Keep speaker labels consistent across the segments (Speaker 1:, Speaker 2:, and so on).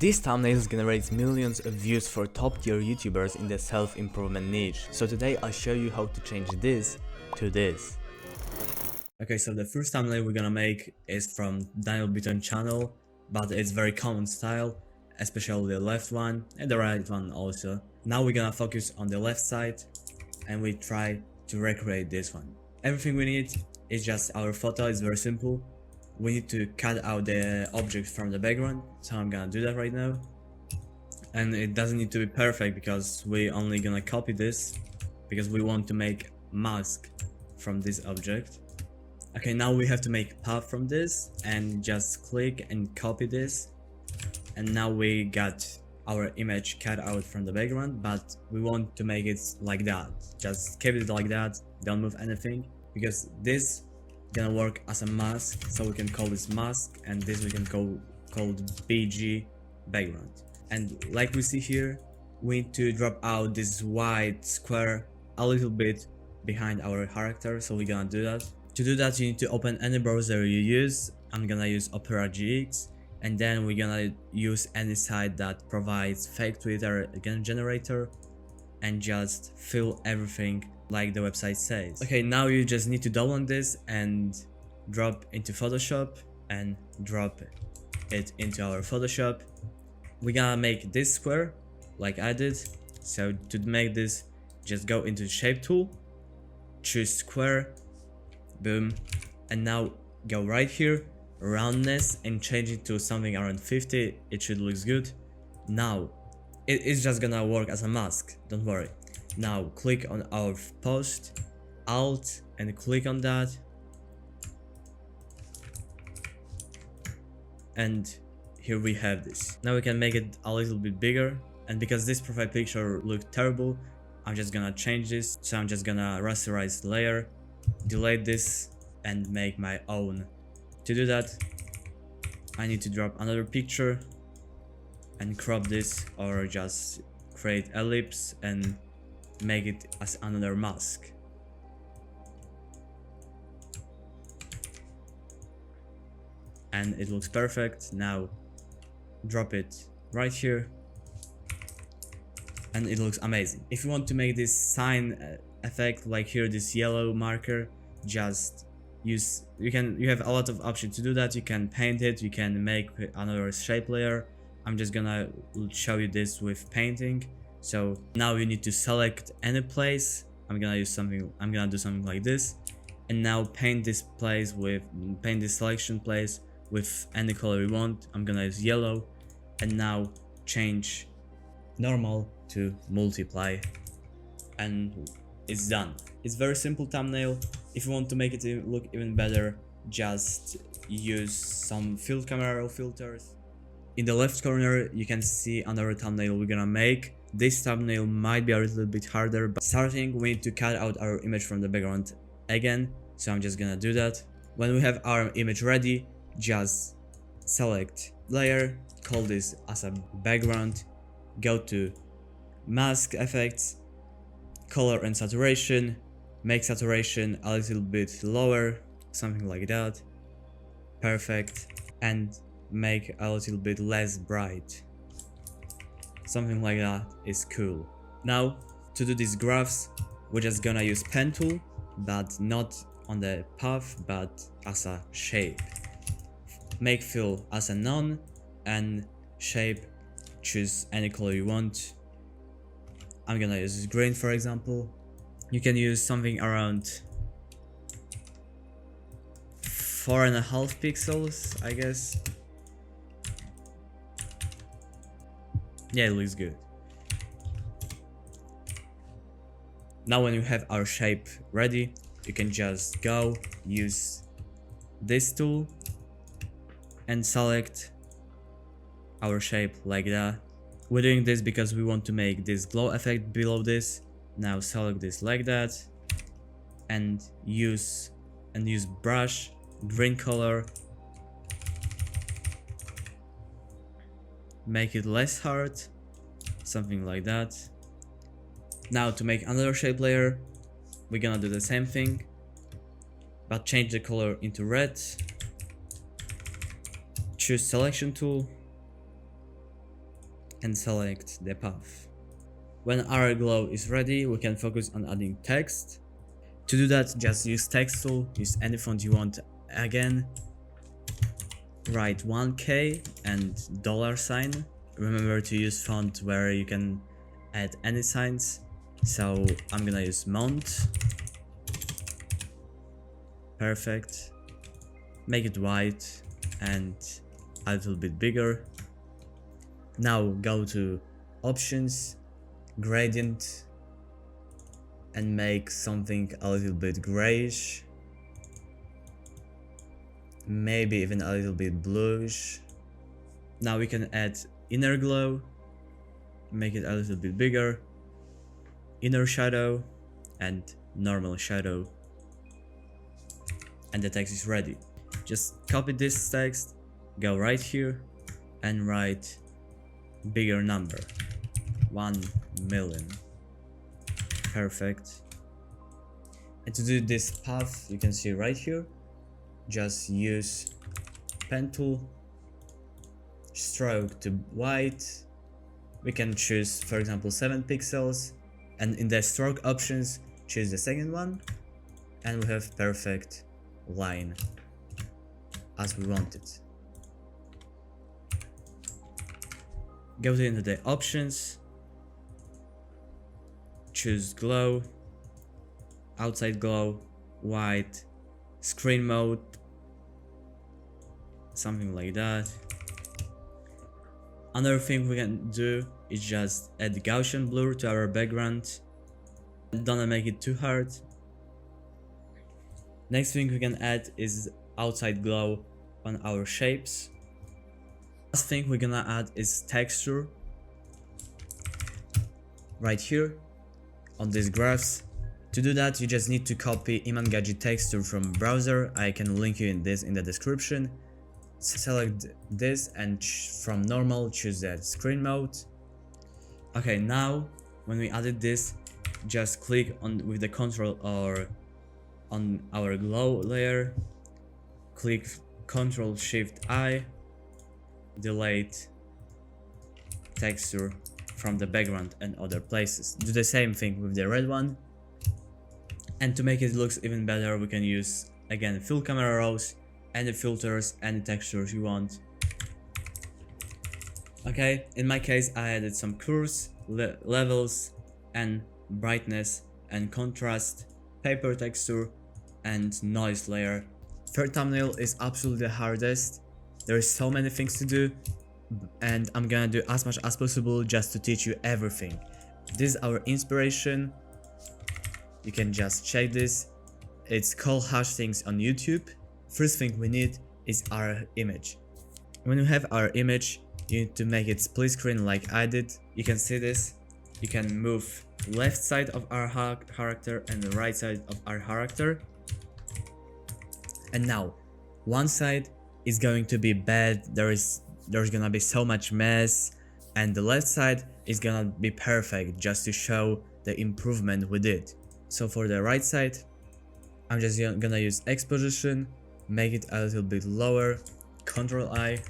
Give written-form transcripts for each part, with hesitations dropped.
Speaker 1: This thumbnail generates millions of views for top tier YouTubers in the self-improvement niche. So today I'll show you how to change this to this. Okay, so the first thumbnail we're gonna make is from Daniel Beaton channel, but it's very common style, especially the left one and the right one also. Now we're gonna focus on the left side and we try to recreate this one. Everything we need is just our photo. It's very simple. We need to cut out the object from the background, so I'm gonna do that right now. And it doesn't need to be perfect because we're only gonna copy this because we want to make mask from this object. Okay, now we have to make path from this and just click and copy this. And now we got our image cut out from the background, but we want to make it like that. Just keep it like that, don't move anything, because this gonna work as a mask, so we can call this mask, and this we can call BG background. And like we see here, we need to drop out this white square a little bit behind our character, so we're gonna do that. To do that, you need to open any browser you use. I'm gonna use Opera GX, and then we're gonna use any site that provides fake Twitter generator and just fill everything like the website says. Okay, now you just need to download this and drop into Photoshop and drop it into our Photoshop. We're gonna make this square like I did. So to make this, just go into shape tool, choose square, boom, and now go right here, roundness, and change it to something around 50. It should look good. Now it is just gonna work as a mask, don't worry. Now click on our post, alt, and click on that, and here we have this. Now we can make it a little bit bigger, and because this profile picture looked terrible, I'm just gonna change this. So I'm just gonna rasterize the layer, delete this, and make my own. To do that, I need to drop another picture and crop this, or just create ellipse and make it as another mask. And it looks perfect. Now drop it right here and it looks amazing. If you want to make this sign effect, like here, this yellow marker, just use, you have a lot of options to do that. You can paint it, you can make another shape layer. I'm just gonna show you this with painting. So now you need to select any place. I'm gonna do something like this, and now paint this selection place with any color you want. I'm gonna use yellow, and now change normal to multiply, and it's done. It's very simple thumbnail. If you want to make it look even better, just use some field camera filters. In the left corner, you can see another thumbnail we're gonna make. This thumbnail might be a little bit harder, but starting, we need to cut out our image from the background again. So I'm just gonna do that. When we have our image ready, just select layer, call this as a background, go to mask effects, color and saturation, make saturation a little bit lower, something like that. Perfect. And make a little bit less bright. Something like that is cool. Now, to do these graphs, we're just gonna use pen tool, but not on the path, but as a shape. Make fill as a none, and shape, choose any color you want. I'm gonna use green, for example. You can use something around 4.5 pixels, I guess. Yeah, it looks good. Now when you have our shape ready, you can just go use this tool and select our shape like that. We're doing this because we want to make this glow effect below this. Now select this like that, and use brush, green color, make it less hard, something like that. Now to make another shape layer, we're gonna do the same thing, but change the color into red. Choose selection tool, and select the path. When our glow is ready, we can focus on adding text. To do that, just use text tool, use any font you want. Again, write 1K and $sign. Remember to use font where you can add any signs. So I'm gonna use Mont. Perfect. Make it white and a little bit bigger. Now go to options, gradient, and make something a little bit grayish, maybe even a little bit bluish. Now we can add inner glow, make it a little bit bigger, inner shadow and normal shadow, and the text is ready. Just copy this text, go right here and write bigger number, 1 million. Perfect. And to do this path, you can see right here, just use pen tool, stroke to white. We can choose, for example, 7 pixels, and in the stroke options choose the second one, and we have perfect line as we want it. Go into the options, choose glow, outside glow, white, screen mode, something like that. Another thing we can do is just add Gaussian blur to our background. Don't make it too hard. Next thing we can add is outside glow on our shapes. Last thing we're gonna add is texture. Right here on these graphs. To do that, you just need to copy Imangaji texture from browser. I can link you in the description. Select this and from normal choose that screen mode. Okay, now when we added this, just click on with the control or on our glow layer, click Ctrl Shift I, delete texture from the background and other places. Do the same thing with the red one. And to make it look even better, we can use again full camera raws, any filters, any textures you want. Okay, in my case I added some curves, levels, and brightness and contrast, paper texture, and noise layer. Third thumbnail is absolutely the hardest. There is so many things to do, and I'm gonna do as much as possible just to teach you everything. This is our inspiration. You can just check this. It's called hash things on YouTube. First thing we need is our image. When you have our image, you need to make it split screen like I did. You can see this. You can move left side of our character and the right side of our character. And now, one side is going to be bad. There's gonna be so much mess, and the left side is gonna be perfect just to show the improvement we did. So for the right side, I'm just gonna use X position, make it a little bit lower, Ctrl I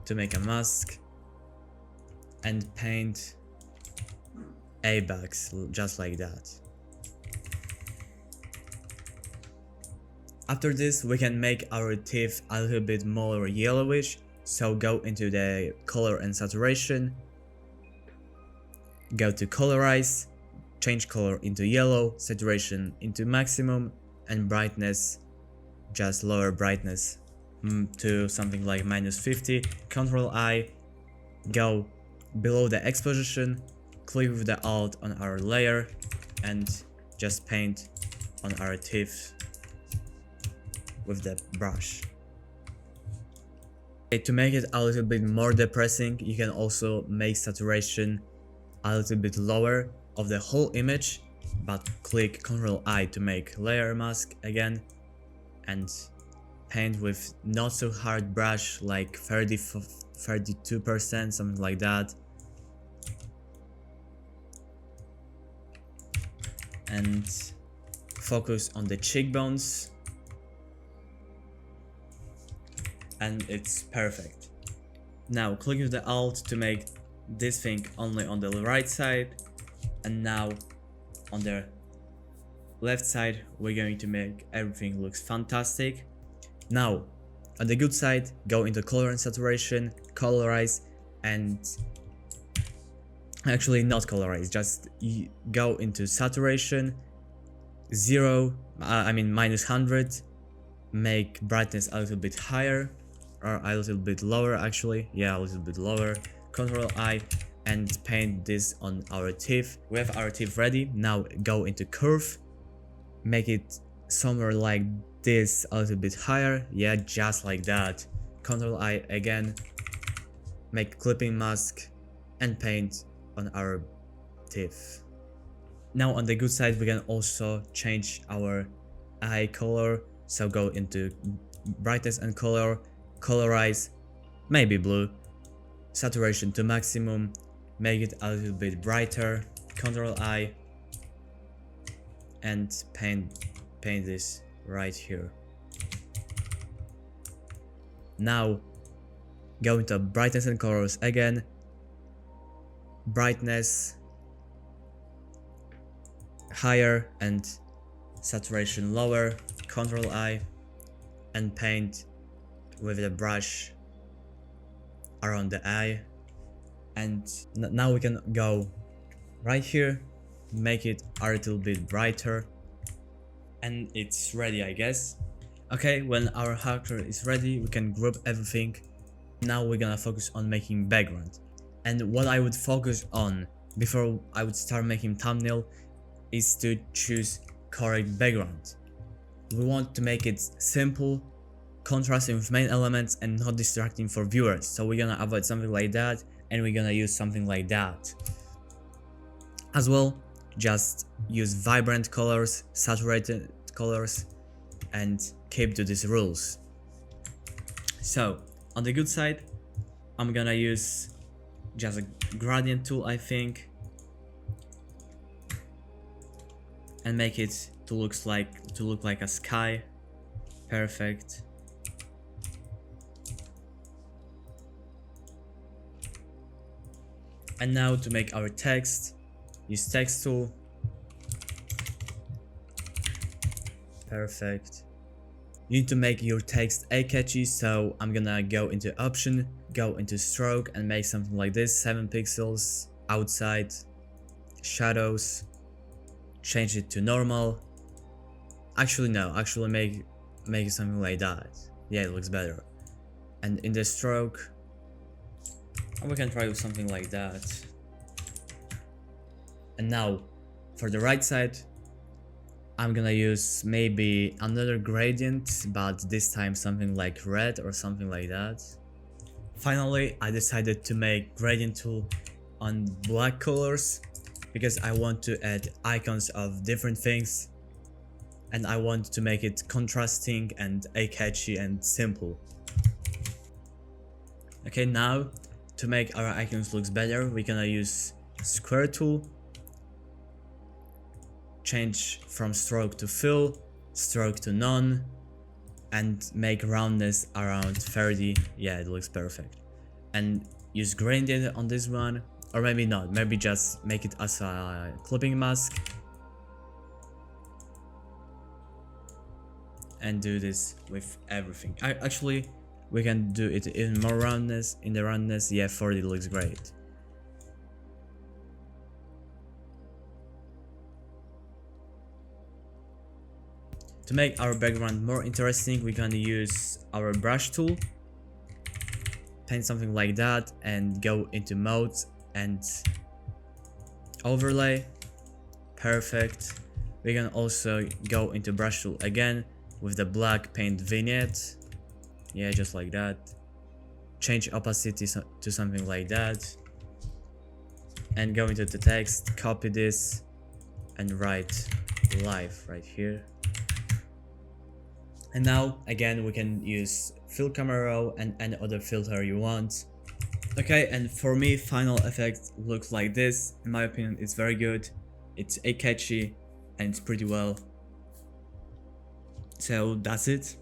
Speaker 1: to make a mask, and paint A-backs just like that. After this, we can make our teeth a little bit more yellowish, so go into the color and saturation, go to colorize, change color into yellow, saturation into maximum, and brightness, just lower brightness to something like -50, Ctrl I, go below the X position, click with the Alt on our layer, and just paint on our teeth with the brush. Okay, to make it a little bit more depressing, you can also make saturation a little bit lower of the whole image, but click Ctrl I to make layer mask again, and paint with not so hard brush like 32%, something like that. And focus on the cheekbones, and it's perfect. Now click with the Alt to make this thing only on the right side, and now on the left side we're going to make everything looks fantastic. Now on the good side, go into color and saturation, colorize, and actually not colorize, just go into saturation, minus 100, make brightness a little bit higher, or a little bit lower actually, yeah, a little bit lower, Control I, and paint this on our teeth. We have our teeth ready. Now go into curve, make it somewhere like this, a little bit higher, yeah, just like that. Control I again, make clipping mask, and paint on our teeth. Now on the good side we can also change our eye color, so go into brightness and color, colorize, maybe blue, saturation to maximum, make it a little bit brighter, Control I, and paint this right here. Now go into brightness and colors again, brightness higher and saturation lower, Control I, and paint with the brush around the eye. And now we can go right here, make it a little bit brighter, and it's ready, I guess. Okay, when our character is ready, we can group everything. Now we're gonna focus on making background. And what I would focus on before I would start making thumbnail is to choose correct background. We want to make it simple, contrasting with main elements, and not distracting for viewers. So we're gonna avoid something like that, and we're gonna use something like that. As well, just use vibrant colors, saturated colors, and keep to these rules. So on the good side, I'm gonna use just a gradient tool, I think, and make it to look like a sky. Perfect. And now to make our text, use text tool. Perfect. You need to make your text eye-catchy, so I'm gonna go into option, go into stroke, and make something like this, 7 pixels outside, shadows, change it to normal. Actually no, make it something like that. Yeah, it looks better. And in the stroke, we can try with something like that. And now for the right side, I'm gonna use maybe another gradient, but this time something like red or something like that. Finally, I decided to make gradient tool on black colors because I want to add icons of different things, and I want to make it contrasting and eye-catchy and simple. Okay, now to make our icons looks better, we're gonna use square tool, change from stroke to fill, stroke to none, and make roundness around 30. Yeah, it looks perfect. And use gradient on this one, or maybe not, maybe just make it as a clipping mask. And do this with everything. Actually, we can do it in more roundness. In the roundness, yeah, 40 looks great. To make our background more interesting, we're gonna use our brush tool, paint something like that, and go into modes and overlay. Perfect. We can also go into brush tool again with the black, paint vignette. Yeah, just like that. Change opacity to something like that, and go into the text, copy this, and write live right here. And now again we can use fill camera raw and any other filter you want. Okay, and for me, final effect looks like this. In my opinion, it's very good. It's eye-catchy and it's pretty well. So that's it.